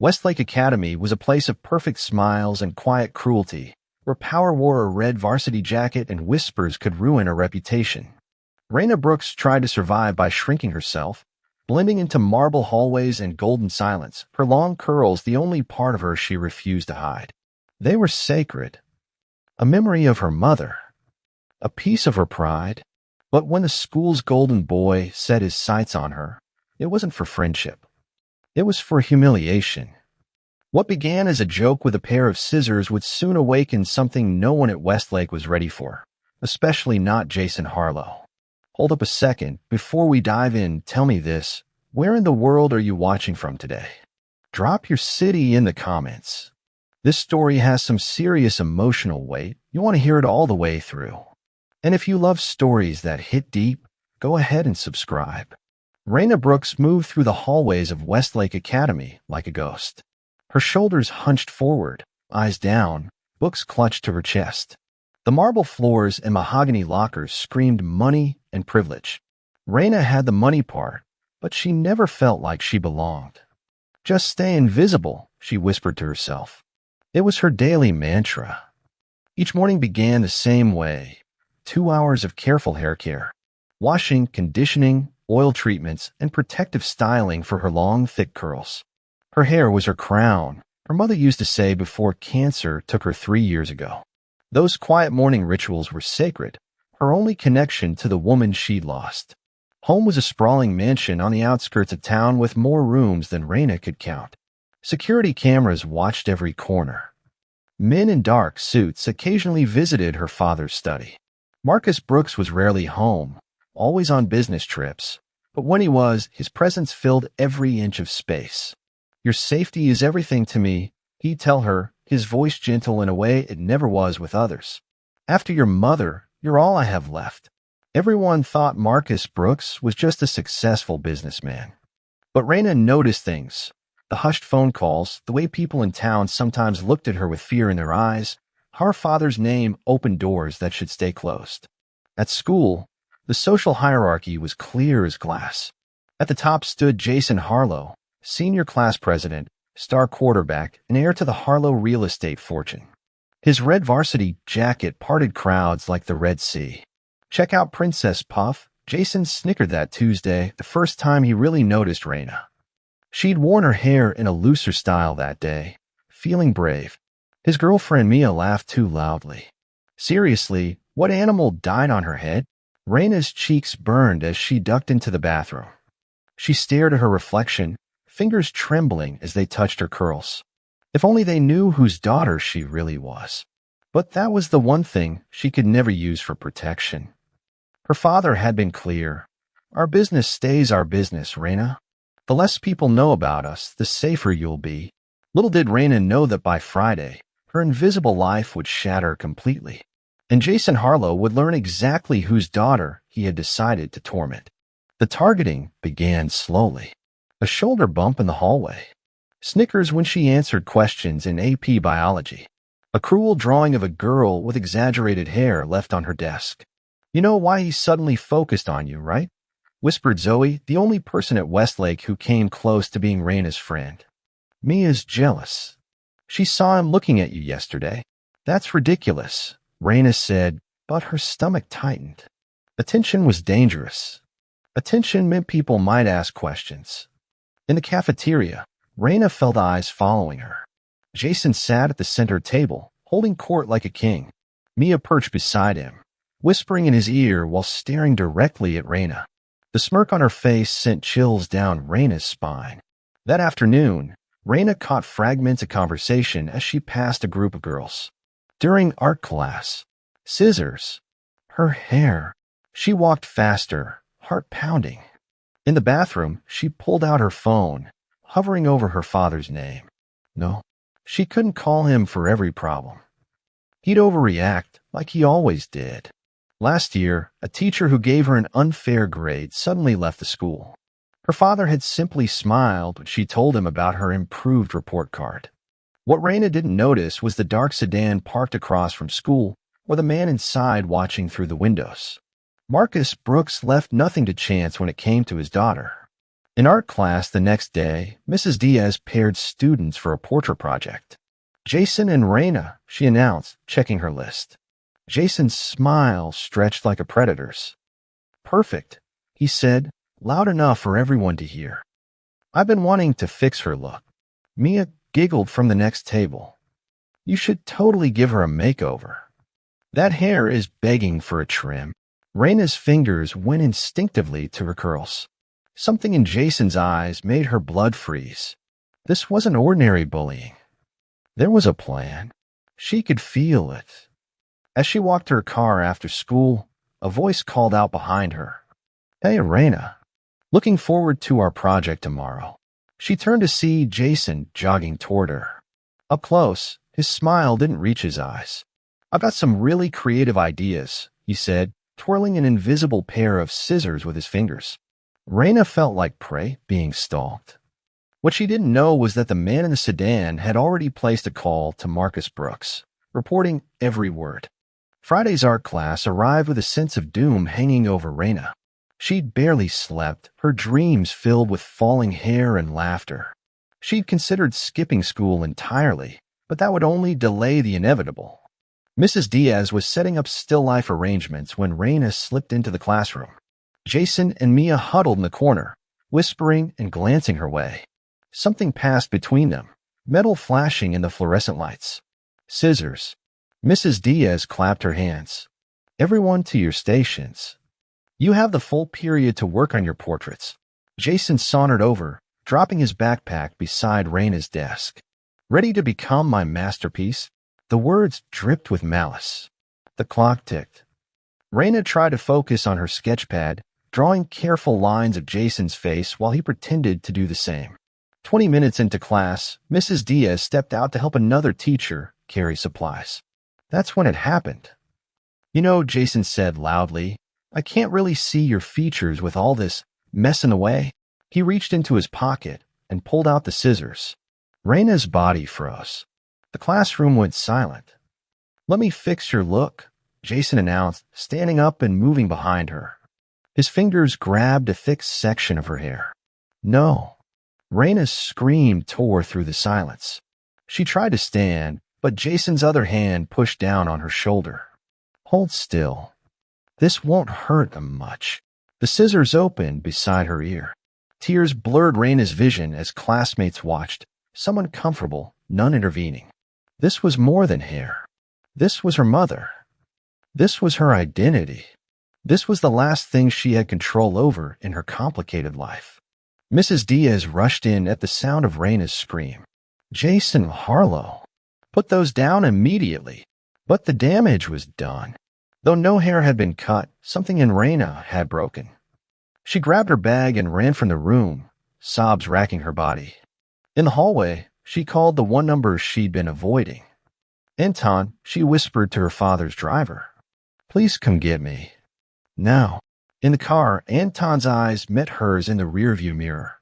Westlake Academy was a place of perfect smiles and quiet cruelty, where power wore a red varsity jacket and whispers could ruin a reputation. Raina Brooks tried to survive by shrinking herself, blending into marble hallways and golden silence, her long curls the only part of her she refused to hide. They were sacred, a memory of her mother, a piece of her pride. But when the school's golden boy set his sights on her, it wasn't for friendship. It was for humiliation. What began as a joke with a pair of scissors would soon awaken something no one at Westlake was ready for, especially not Jason Harlow. Hold up a second. Before we dive in, tell me this. Where in the world are you watching from today? Drop your city in the comments. This story has some serious emotional weight. You want to hear it all the way through. And if you love stories that hit deep, go ahead and subscribe. Raina Brooks moved through the hallways of Westlake Academy like a ghost. Her shoulders hunched forward, eyes down, books clutched to her chest. The marble floors and mahogany lockers screamed money and privilege. Raina had the money part, but she never felt like she belonged. Just stay invisible, she whispered to herself. It was her daily mantra. Each morning began the same way. 2 hours of careful hair care, washing, conditioning, oil treatments, and protective styling for her long, thick curls. Her hair was her crown, her mother used to say before cancer took her 3 years ago. Those quiet morning rituals were sacred, her only connection to the woman she'd lost. Home was a sprawling mansion on the outskirts of town with more rooms than Raina could count. Security cameras watched every corner. Men in dark suits occasionally visited her father's study. Marcus Brooks was rarely home, always on business trips, but when he was, his presence filled every inch of space. Your safety is everything to me, he'd tell her, his voice gentle in a way it never was with others. After your mother, you're all I have left. Everyone thought Marcus Brooks was just a successful businessman. But Raina noticed things. The hushed phone calls, the way people in town sometimes looked at her with fear in their eyes. Her father's name opened doors that should stay closed. At school, the social hierarchy was clear as glass. At the top stood Jason Harlow, senior class president, star quarterback, and heir to the Harlow real estate fortune. His red varsity jacket parted crowds like the Red Sea. Check out Princess Puff. Jason snickered that Tuesday, the first time he really noticed Raina. She'd worn her hair in a looser style that day, feeling brave. His girlfriend Mia laughed too loudly. Seriously, what animal died on her head? Raina's cheeks burned as she ducked into the bathroom. She stared at her reflection, fingers trembling as they touched her curls. If only they knew whose daughter she really was. But that was the one thing she could never use for protection. Her father had been clear. Our business stays our business, Raina. The less people know about us, the safer you'll be. Little did Raina know that by Friday, her invisible life would shatter completely, and Jason Harlow would learn exactly whose daughter he had decided to torment. The targeting began slowly. A shoulder bump in the hallway. Snickers when she answered questions in AP biology. A cruel drawing of a girl with exaggerated hair left on her desk. You know why he suddenly focused on you, right? Whispered Zoe, the only person at Westlake who came close to being Raina's friend. Mia's jealous. She saw him looking at you yesterday. That's ridiculous, Raina said, but her stomach tightened. Attention was dangerous. Attention meant people might ask questions. In the cafeteria, Raina felt eyes following her. Jason sat at the center table, holding court like a king. Mia perched beside him, whispering in his ear while staring directly at Raina. The smirk on her face sent chills down Raina's spine. That afternoon, Raina caught fragments of conversation as she passed a group of girls. During art class, scissors, her hair. She walked faster, heart pounding. In the bathroom, she pulled out her phone, hovering over her father's name. No, she couldn't call him for every problem. He'd overreact like he always did. Last year, a teacher who gave her an unfair grade suddenly left the school. Her father had simply smiled when she told him about her improved report card. What Raina didn't notice was the dark sedan parked across from school, or the man inside watching through the windows. Marcus Brooks left nothing to chance when it came to his daughter. In art class the next day, Mrs. Diaz paired students for a portrait project. Jason and Raina, she announced, checking her list. Jason's smile stretched like a predator's. Perfect, he said, loud enough for everyone to hear. I've been wanting to fix her look. Mia giggled from the next table. You should totally give her a makeover. That hair is begging for a trim. Raina's fingers went instinctively to her curls. Something in Jason's eyes made her blood freeze. This wasn't ordinary bullying. There was a plan. She could feel it. As she walked to her car after school, a voice called out behind her. Hey, Raina. Looking forward to our project tomorrow. She turned to see Jason jogging toward her. Up close, his smile didn't reach his eyes. I've got some really creative ideas, he said, twirling an invisible pair of scissors with his fingers. Raina felt like prey being stalked. What she didn't know was that the man in the sedan had already placed a call to Marcus Brooks, reporting every word. Friday's art class arrived with a sense of doom hanging over Raina. She'd barely slept, her dreams filled with falling hair and laughter. She'd considered skipping school entirely, but that would only delay the inevitable. Mrs. Diaz was setting up still life arrangements when Raina slipped into the classroom. Jason and Mia huddled in the corner, whispering and glancing her way. Something passed between them, metal flashing in the fluorescent lights. Scissors. Mrs. Diaz clapped her hands. Everyone to your stations. You have the full period to work on your portraits. Jason sauntered over, dropping his backpack beside Raina's desk. Ready to become my masterpiece? The words dripped with malice. The clock ticked. Raina tried to focus on her sketchpad, drawing careful lines of Jason's face while he pretended to do the same. 20 minutes into class, Mrs. Diaz stepped out to help another teacher carry supplies. That's when it happened. You know, Jason said loudly, I can't really see your features with all this mess in the way. He reached into his pocket and pulled out the scissors. Raina's body froze. The classroom went silent. Let me fix your look, Jason announced, standing up and moving behind her. His fingers grabbed a thick section of her hair. No. Raina's scream tore through the silence. She tried to stand, but Jason's other hand pushed down on her shoulder. Hold still. This won't hurt much. The scissors opened beside her ear. Tears blurred Raina's vision as classmates watched, some uncomfortable, none intervening. This was more than hair. This was her mother. This was her identity. This was the last thing she had control over in her complicated life. Mrs. Diaz rushed in at the sound of Raina's scream. Jason Harlow. Put those down immediately. But the damage was done. Though no hair had been cut, something in Raina had broken. She grabbed her bag and ran from the room, sobs racking her body. In the hallway, she called the one number she'd been avoiding. Anton, she whispered to her father's driver. Please come get me. Now. In the car, Anton's eyes met hers in the rearview mirror.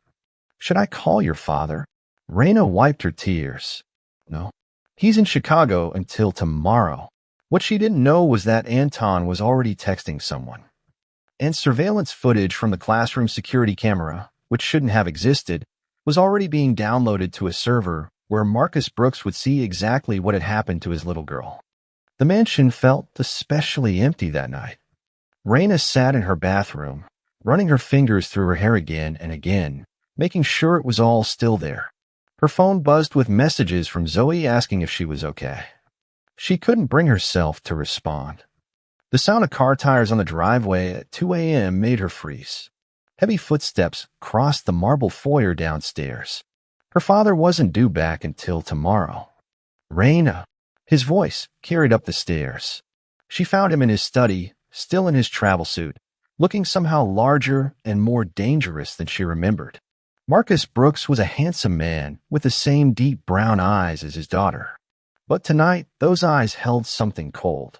Should I call your father? Raina wiped her tears. No. He's in Chicago until tomorrow. What she didn't know was that Anton was already texting someone. And surveillance footage from the classroom security camera, which shouldn't have existed, was already being downloaded to a server where Marcus Brooks would see exactly what had happened to his little girl. The mansion felt especially empty that night. Raina sat in her bathroom, running her fingers through her hair again and again, making sure it was all still there. Her phone buzzed with messages from Zoe asking if she was okay. She couldn't bring herself to respond. The sound of car tires on the driveway at 2 a.m. made her freeze. Heavy footsteps crossed the marble foyer downstairs. Her father wasn't due back until tomorrow. Raina. His voice carried up the stairs. She found him in his study, still in his travel suit, looking somehow larger and more dangerous than she remembered. Marcus Brooks was a handsome man with the same deep brown eyes as his daughter. But tonight, those eyes held something cold.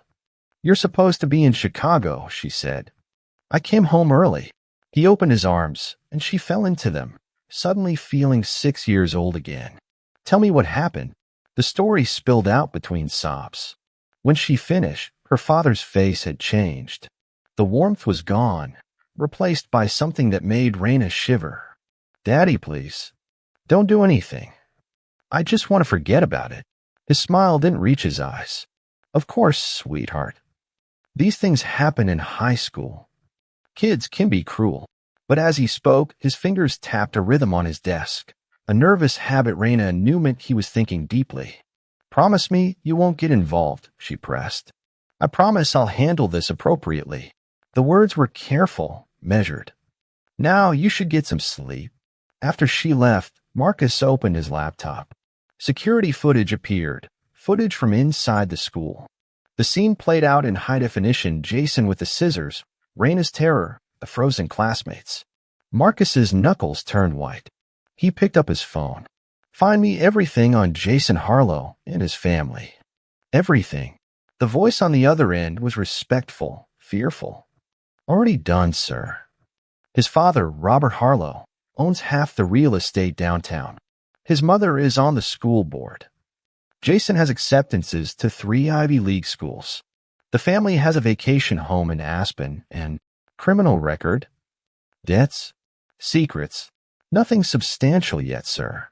You're supposed to be in Chicago, she said. I came home early. He opened his arms, and she fell into them, suddenly feeling 6 years old again. Tell me what happened. The story spilled out between sobs. When she finished, her father's face had changed. The warmth was gone, replaced by something that made Raina shiver. Daddy, please. Don't do anything. I just want to forget about it. His smile didn't reach his eyes. Of course, sweetheart. These things happen in high school. Kids can be cruel. But as he spoke, his fingers tapped a rhythm on his desk. A nervous habit Raina knew meant he was thinking deeply. Promise me you won't get involved, she pressed. I promise I'll handle this appropriately. The words were careful, measured. Now you should get some sleep. After she left, Marcus opened his laptop. Security footage appeared, footage from inside the school. The scene played out in high definition, Jason with the scissors, Raina's terror, the frozen classmates. Marcus's knuckles turned white. He picked up his phone. Find me everything on Jason Harlow and his family. Everything. The voice on the other end was respectful, fearful. Already done, sir. His father, Robert Harlow, owns half the real estate downtown. His mother is on the school board. Jason has acceptances to 3 Ivy League schools. The family has a vacation home in Aspen and criminal record. Debts. Secrets. Nothing substantial yet, sir.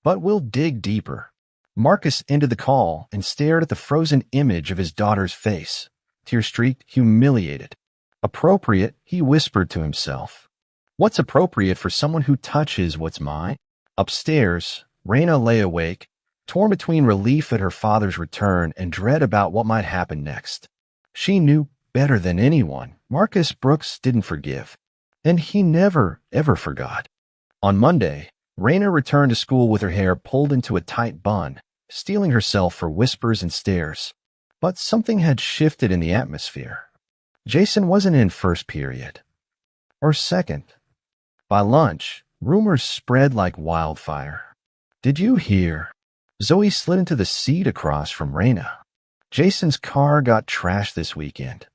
But we'll dig deeper. Marcus ended the call and stared at the frozen image of his daughter's face, tear-streaked, humiliated. Appropriate, he whispered to himself. What's appropriate for someone who touches what's mine? Upstairs, Raina lay awake, torn between relief at her father's return and dread about what might happen next. She knew better than anyone Marcus Brooks didn't forgive, and he never, ever forgot. On Monday, Raina returned to school with her hair pulled into a tight bun, steeling herself for whispers and stares. But something had shifted in the atmosphere. Jason wasn't in first period. Or second. By lunch, rumors spread like wildfire. Did you hear? Zoe slid into the seat across from Raina. Jason's car got trashed this weekend.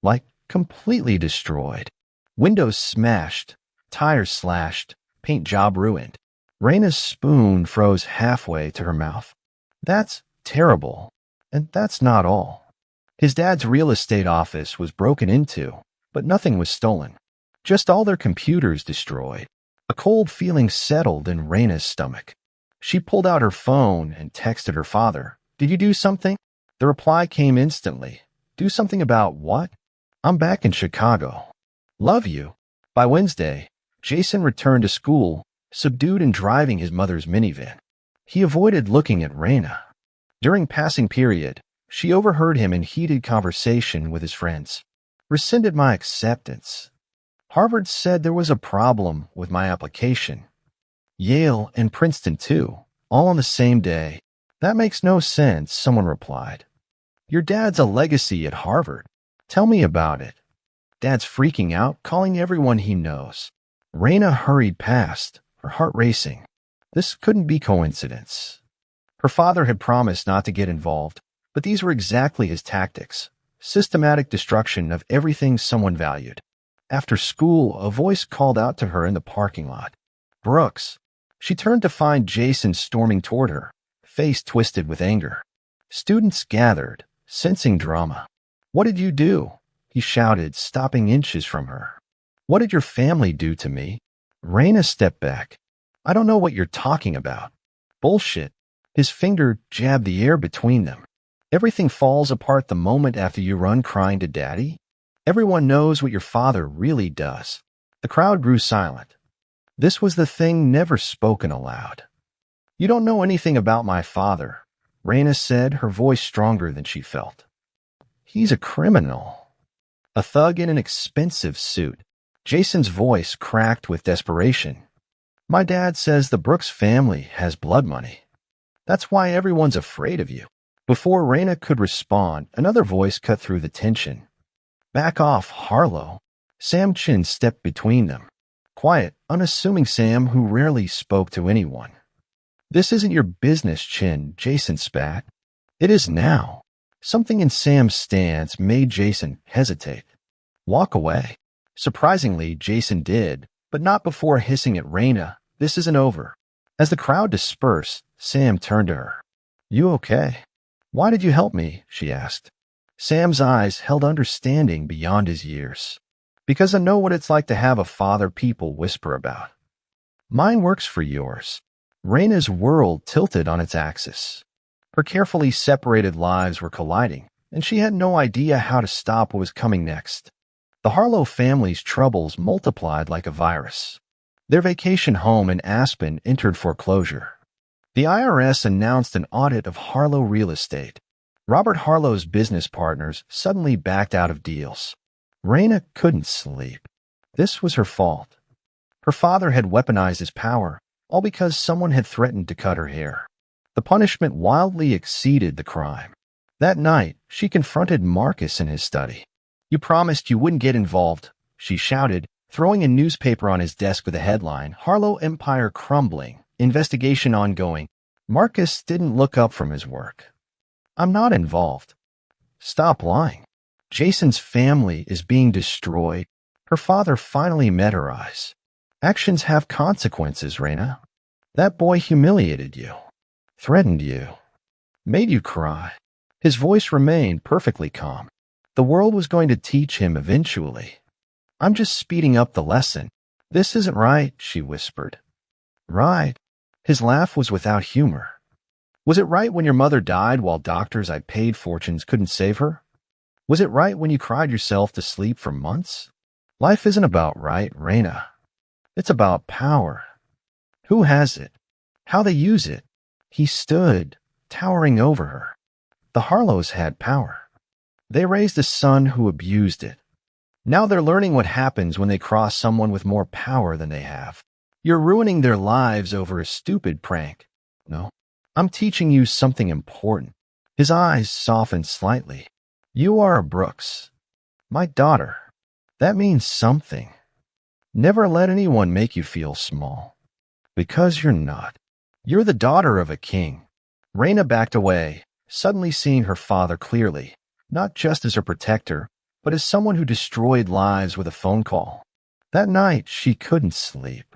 Like, completely destroyed. Windows smashed, tires slashed, paint job ruined. Raina's spoon froze halfway to her mouth. That's terrible. And that's not all. His dad's real estate office was broken into, but nothing was stolen. Just all their computers destroyed. A cold feeling settled in Raina's stomach. She pulled out her phone and texted her father. Did you do something? The reply came instantly. Do something about what? I'm back in Chicago. Love you. By Wednesday, Jason returned to school, subdued and driving his mother's minivan. He avoided looking at Raina. During passing period, she overheard him in heated conversation with his friends. Rescinded my acceptance. Harvard said there was a problem with my application. Yale and Princeton too, all on the same day. That makes no sense, someone replied. Your dad's a legacy at Harvard. Tell me about it. Dad's freaking out, calling everyone he knows. Raina hurried past, her heart racing. This couldn't be coincidence. Her father had promised not to get involved, but these were exactly his tactics. Systematic destruction of everything someone valued. After school, a voice called out to her in the parking lot. Brooks. She turned to find Jason storming toward her, face twisted with anger. Students gathered, sensing drama. What did you do? He shouted, stopping inches from her. What did your family do to me? Raina stepped back. I don't know what you're talking about. Bullshit. His finger jabbed the air between them. Everything falls apart the moment after you run crying to Daddy. Everyone knows what your father really does. The crowd grew silent. This was the thing never spoken aloud. You don't know anything about my father, Raina said, her voice stronger than she felt. He's a criminal. A thug in an expensive suit. Jason's voice cracked with desperation. My dad says the Brooks family has blood money. That's why everyone's afraid of you. Before Raina could respond, another voice cut through the tension. Back off, Harlow. Sam Chin stepped between them. Quiet, unassuming Sam who rarely spoke to anyone. This isn't your business, Chin, Jason spat. It is now. Something in Sam's stance made Jason hesitate. Walk away. Surprisingly, Jason did, but not before hissing at Raina. This isn't over. As the crowd dispersed, Sam turned to her. You okay? Why did you help me? She asked. Sam's eyes held understanding beyond his years. Because I know what it's like to have a father people whisper about. Mine works for yours. Raina's world tilted on its axis. Her carefully separated lives were colliding, and she had no idea how to stop what was coming next. The Harlow family's troubles multiplied like a virus. Their vacation home in Aspen entered foreclosure. The IRS announced an audit of Harlow real estate. Robert Harlow's business partners suddenly backed out of deals. Raina couldn't sleep. This was her fault. Her father had weaponized his power, all because someone had threatened to cut her hair. The punishment wildly exceeded the crime. That night, she confronted Marcus in his study. "You promised you wouldn't get involved," she shouted, throwing a newspaper on his desk with a headline, "Harlow Empire Crumbling, Investigation Ongoing." Marcus didn't look up from his work. "I'm not involved." "Stop lying. Jason's family is being destroyed." Her father finally met her eyes. "Actions have consequences, Raina. That boy humiliated you, threatened you, made you cry." His voice remained perfectly calm. The world was going to teach him eventually. "I'm just speeding up the lesson." "This isn't right," she whispered. "Right?" His laugh was without humor. "Was it right when your mother died while doctors I paid fortunes couldn't save her? Was it right when you cried yourself to sleep for months? Life isn't about right, Raina. It's about power. Who has it? How they use it." He stood, towering over her. The Harlows had power. They raised a son who abused it. Now they're learning what happens when they cross someone with more power than they have. "You're ruining their lives over a stupid prank." "No, I'm teaching you something important." His eyes softened slightly. "You are a Brooks. My daughter. That means something. Never let anyone make you feel small. Because you're not. You're the daughter of a king." Raina backed away, suddenly seeing her father clearly, not just as her protector, but as someone who destroyed lives with a phone call. That night, she couldn't sleep.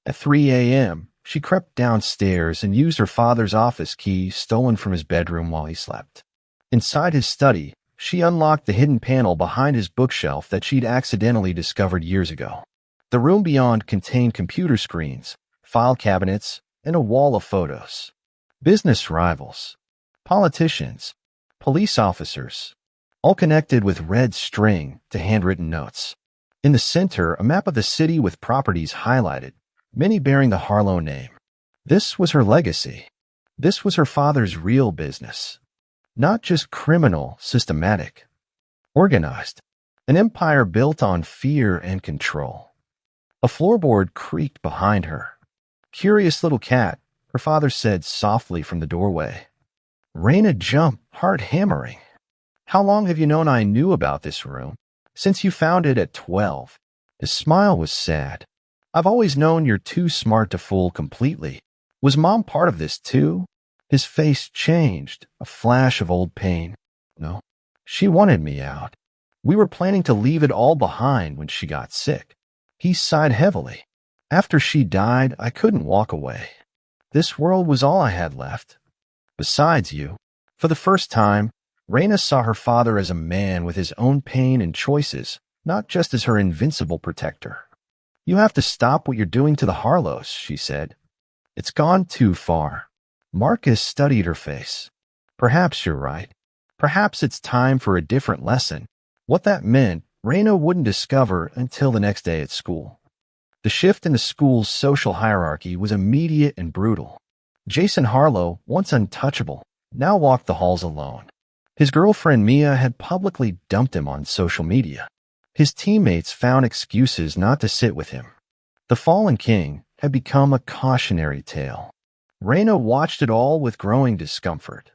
At 3 a.m., she crept downstairs and used her father's office key stolen from his bedroom while he slept. Inside his study, she unlocked the hidden panel behind his bookshelf that she'd accidentally discovered years ago. The room beyond contained computer screens, file cabinets, and a wall of photos. Business rivals, politicians, police officers, all connected with red string to handwritten notes. In the center, a map of the city with properties highlighted, many bearing the Harlow name. This was her legacy. This was her father's real business. Not just criminal, systematic, organized. An empire built on fear and control. A floorboard creaked behind her. "Curious little cat," her father said softly from the doorway. Raina jumped, heart hammering. "How long have you known I knew about this room?" "Since you found it at 12. His smile was sad. "I've always known you're too smart to fool completely. Was Mom part of this too?" His face changed, a flash of old pain. "No. She wanted me out. We were planning to leave it all behind when she got sick." He sighed heavily. "After she died, I couldn't walk away. This world was all I had left. Besides you." For the first time, Raina saw her father as a man with his own pain and choices, not just as her invincible protector. "You have to stop what you're doing to the Harlows," she said. "It's gone too far." Marcus studied her face. "Perhaps you're right. Perhaps it's time for a different lesson." What that meant, Raina wouldn't discover until the next day at school. The shift in the school's social hierarchy was immediate and brutal. Jason Harlow, once untouchable, now walked the halls alone. His girlfriend Mia had publicly dumped him on social media. His teammates found excuses not to sit with him. The fallen king had become a cautionary tale. Raina watched it all with growing discomfort.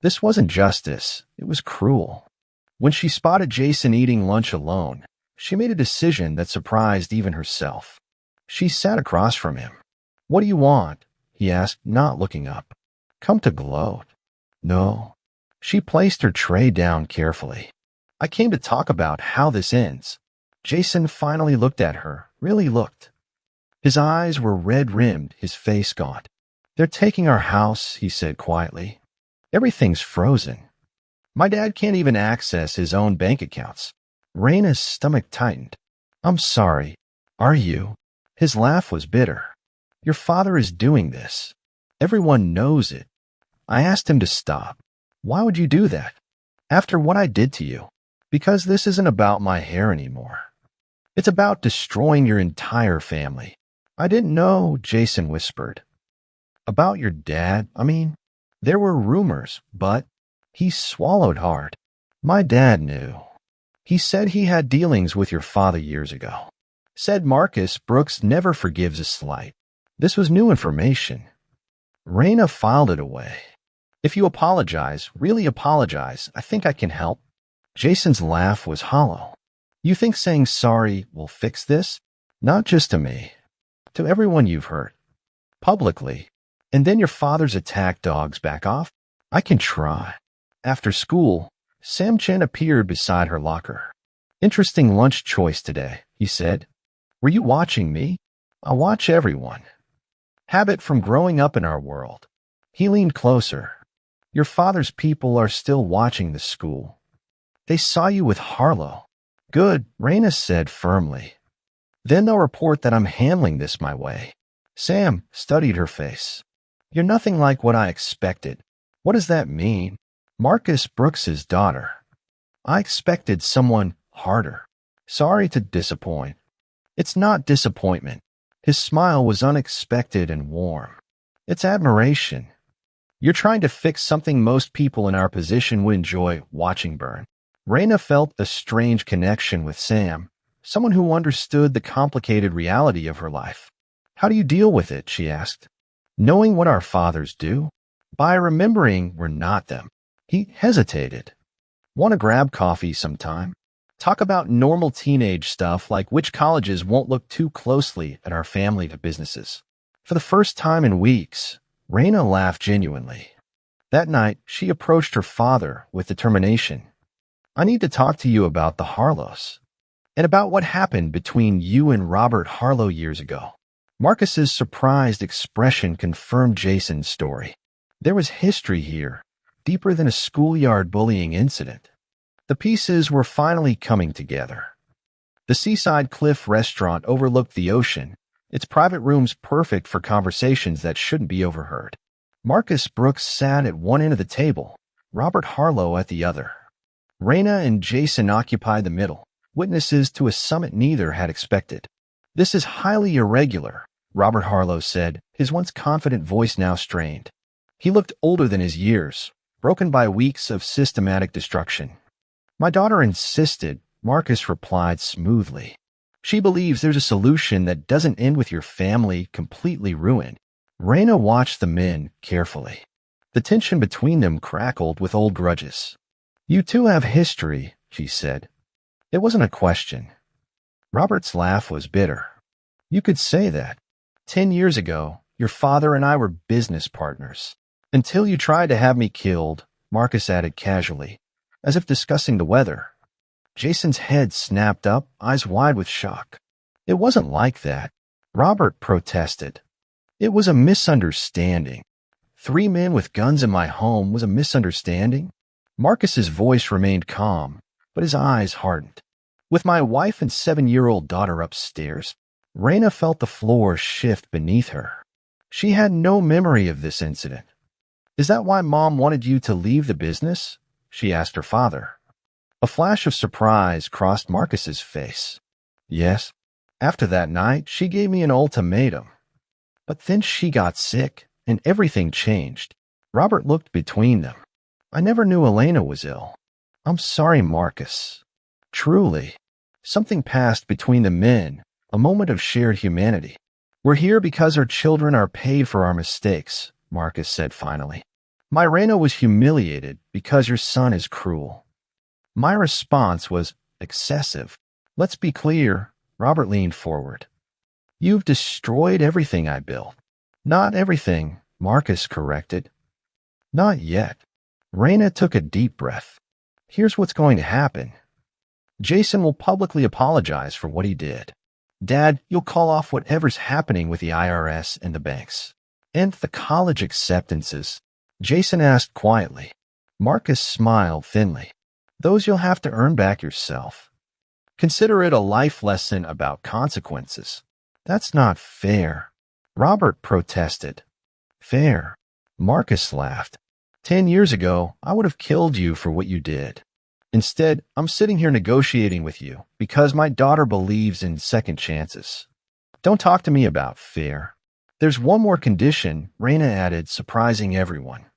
This wasn't justice, it was cruel. When she spotted Jason eating lunch alone, she made a decision that surprised even herself. She sat across from him. "What do you want?" he asked, not looking up. "Come to gloat." "No." She placed her tray down carefully. "I came to talk about how this ends." Jason finally looked at her, really looked. His eyes were red-rimmed, his face gaunt. "They're taking our house," he said quietly. "Everything's frozen. My dad can't even access his own bank accounts." Raina's stomach tightened. "I'm sorry. Are you?" His laugh was bitter. Your father is doing this. Everyone knows it. I asked him to stop. Why would you do that? After what I did to you. Because this isn't about my hair anymore. It's about destroying your entire family. I didn't know, Jason whispered. About your dad, I mean, there were rumors, but he swallowed hard. My dad knew. He said he had dealings with your father years ago. Said Marcus Brooks never forgives a slight. This was new information. Raina filed it away. If you apologize, really apologize, I think I can help. Jason's laugh was hollow. You think saying sorry will fix this? Not just to me. To everyone you've hurt. Publicly. And then your father's attack dogs back off? I can try. After school, Sam Chen appeared beside her locker. Interesting lunch choice today, he said. Were you watching me? I watch everyone. Habit from growing up in our world. He leaned closer. Your father's people are still watching the school. They saw you with Harlow. Good, Raina said firmly. Then they'll report that I'm handling this my way. Sam studied her face. You're nothing like what I expected. What does that mean? Marcus Brooks's daughter. I expected someone harder. Sorry to disappoint. It's not disappointment. His smile was unexpected and warm. It's admiration. You're trying to fix something most people in our position would enjoy watching burn. Raina felt a strange connection with Sam, someone who understood the complicated reality of her life. How do you deal with it? She asked. Knowing what our fathers do? By remembering we're not them. He hesitated. Want to grab coffee sometime? Talk about normal teenage stuff like which colleges won't look too closely at our family to businesses. For the first time in weeks, Raina laughed genuinely. That night, she approached her father with determination. I need to talk to you about the Harlows and about what happened between you and Robert Harlow years ago. Marcus's surprised expression confirmed Jason's story. There was history here, deeper than a schoolyard bullying incident. The pieces were finally coming together. The seaside cliff restaurant overlooked the ocean, its private rooms perfect for conversations that shouldn't be overheard. Marcus Brooks sat at one end of the table, Robert Harlow at the other. Raina and Jason occupied the middle, witnesses to a summit neither had expected. This is highly irregular, Robert Harlow said, his once confident voice now strained. He looked older than his years, broken by weeks of systematic destruction. My daughter insisted, Marcus replied smoothly. She believes there's a solution that doesn't end with your family completely ruined. Raina watched the men carefully. The tension between them crackled with old grudges. You two have history, she said. It wasn't a question. Robert's laugh was bitter. You could say that. 10 years ago, your father and I were business partners. Until you tried to have me killed, Marcus added casually, as if discussing the weather. Jason's head snapped up, eyes wide with shock. It wasn't like that. Robert protested. It was a misunderstanding. 3 men with guns in my home was a misunderstanding? Marcus's voice remained calm, but his eyes hardened. With my wife and 7-year-old daughter upstairs, Raina felt the floor shift beneath her. She had no memory of this incident. Is that why Mom wanted you to leave the business? She asked her father. A flash of surprise crossed Marcus's face. Yes. After that night, she gave me an ultimatum. But then she got sick, and everything changed. Robert looked between them. I never knew Elena was ill. I'm sorry, Marcus. Truly. Something passed between the men, a moment of shared humanity. We're here because our children are paid for our mistakes, Marcus said finally. My Raina was humiliated because your son is cruel. My response was excessive. Let's be clear, Robert leaned forward. You've destroyed everything I built. Not everything, Marcus corrected. Not yet. Raina took a deep breath. Here's what's going to happen. Jason will publicly apologize for what he did. Dad, you'll call off whatever's happening with the IRS and the banks. And the college acceptances. Jason asked quietly. Marcus smiled thinly. Those you'll have to earn back yourself. Consider it a life lesson about consequences. That's not fair. Robert protested. Fair. Marcus laughed. 10 years ago, I would have killed you for what you did. Instead, I'm sitting here negotiating with you because my daughter believes in second chances. Don't talk to me about fair. There's one more condition, Raina added, surprising everyone.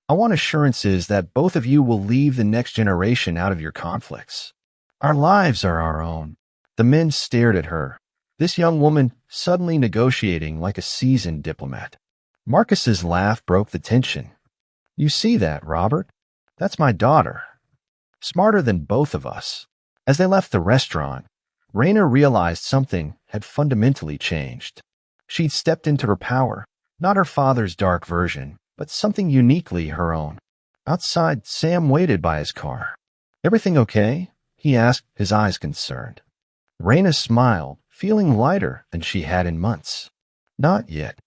I want assurances that both of you will leave the next generation out of your conflicts. Our lives are our own. The men stared at her, this young woman suddenly negotiating like a seasoned diplomat. Marcus's laugh broke the tension. You see that, Robert? That's my daughter. Smarter than both of us. As they left the restaurant, Raina realized something had fundamentally changed. She'd stepped into her power, not her father's dark version, but something uniquely her own. Outside, Sam waited by his car. Everything okay? He asked, his eyes concerned. Raina smiled, feeling lighter than she had in months. Not yet,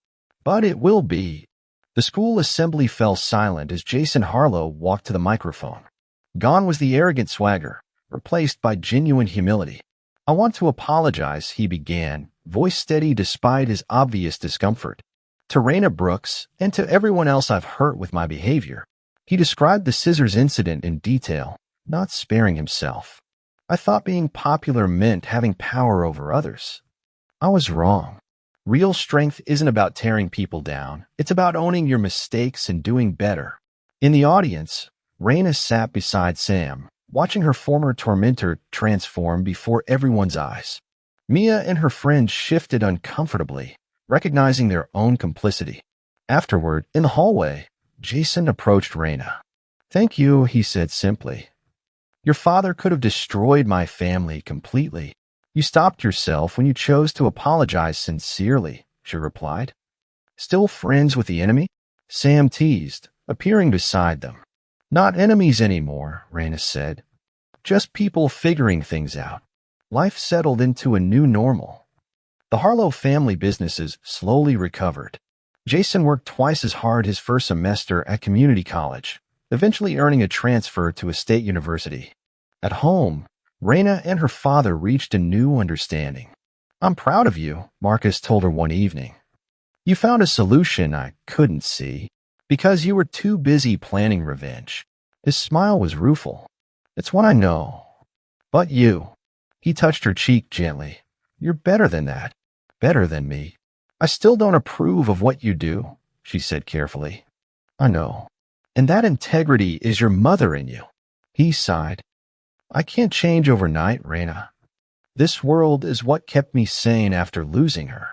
but it will be. The school assembly fell silent as Jason Harlow walked to the microphone. Gone was the arrogant swagger, replaced by genuine humility. I want to apologize, he began, voice steady despite his obvious discomfort. To Raina Brooks, and to everyone else I've hurt with my behavior. He described the scissors incident in detail, not sparing himself. I thought being popular meant having power over others. I was wrong. Real strength isn't about tearing people down. It's about owning your mistakes and doing better. In the audience, Raina sat beside Sam, watching her former tormentor transform before everyone's eyes. Mia and her friends shifted uncomfortably, recognizing their own complicity. Afterward, in the hallway, Jason approached Raina. Thank you, he said simply. Your father could have destroyed my family completely. You stopped yourself when you chose to apologize sincerely, she replied. Still friends with the enemy? Sam teased, appearing beside them. Not enemies anymore, Raina said. Just people figuring things out. Life settled into a new normal. The Harlow family businesses slowly recovered. Jason worked twice as hard his first semester at community college, eventually earning a transfer to a state university. At home, Raina and her father reached a new understanding. I'm proud of you, Marcus told her one evening. You found a solution I couldn't see, because you were too busy planning revenge. His smile was rueful. It's what I know. But you. He touched her cheek gently. You're better than that. Better than me. I still don't approve of what you do, she said carefully. I know. And that integrity is your mother in you. He sighed. I can't change overnight, Raina. This world is what kept me sane after losing her.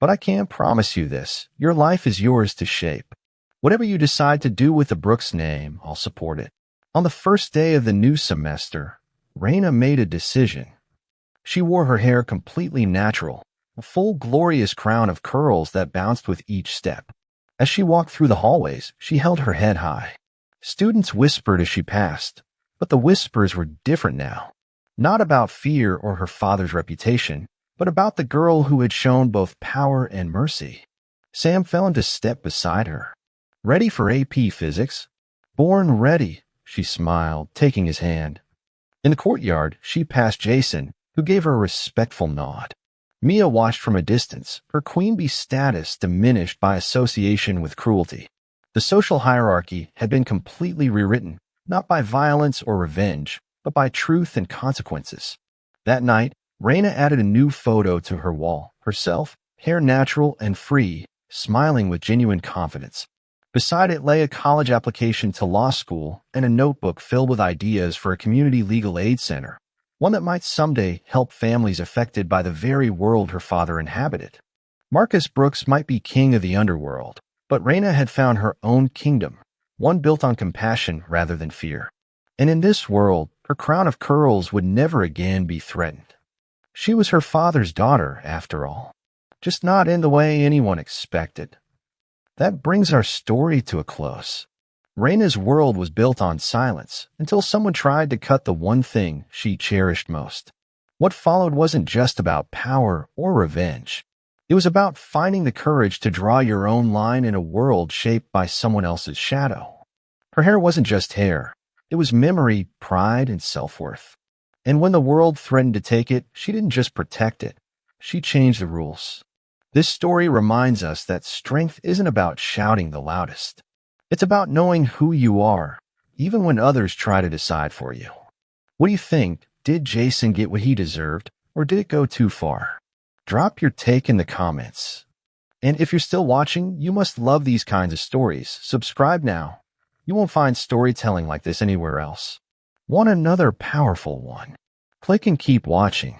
But I can promise you this. Your life is yours to shape. Whatever you decide to do with the Brooks name, I'll support it. On the first day of the new semester, Raina made a decision. She wore her hair completely natural, a full glorious crown of curls that bounced with each step. As she walked through the hallways, she held her head high. Students whispered as she passed, but the whispers were different now. Not about fear or her father's reputation, but about the girl who had shown both power and mercy. Sam fell into step beside her. Ready for AP Physics? Born ready, she smiled, taking his hand. In the courtyard, she passed Jason, who gave her a respectful nod. Mia watched from a distance, her queen bee status diminished by association with cruelty. The social hierarchy had been completely rewritten, not by violence or revenge, but by truth and consequences. That night, Raina added a new photo to her wall, herself, hair natural and free, smiling with genuine confidence. Beside it lay a college application to law school and a notebook filled with ideas for a community legal aid center, one that might someday help families affected by the very world her father inhabited. Marcus Brooks might be king of the Underworld, but Raina had found her own kingdom, one built on compassion rather than fear. And in this world, her crown of curls would never again be threatened. She was her father's daughter, after all, just not in the way anyone expected. That brings our story to a close. Raina's world was built on silence until someone tried to cut the one thing she cherished most. What followed wasn't just about power or revenge. It was about finding the courage to draw your own line in a world shaped by someone else's shadow. Her hair wasn't just hair. It was memory, pride, and self-worth. And when the world threatened to take it, she didn't just protect it. She changed the rules. This story reminds us that strength isn't about shouting the loudest. It's about knowing who you are, even when others try to decide for you. What do you think? Did Jason get what he deserved, or did it go too far? Drop your take in the comments. And if you're still watching, you must love these kinds of stories. Subscribe now. You won't find storytelling like this anywhere else. Want another powerful one? Click and keep watching.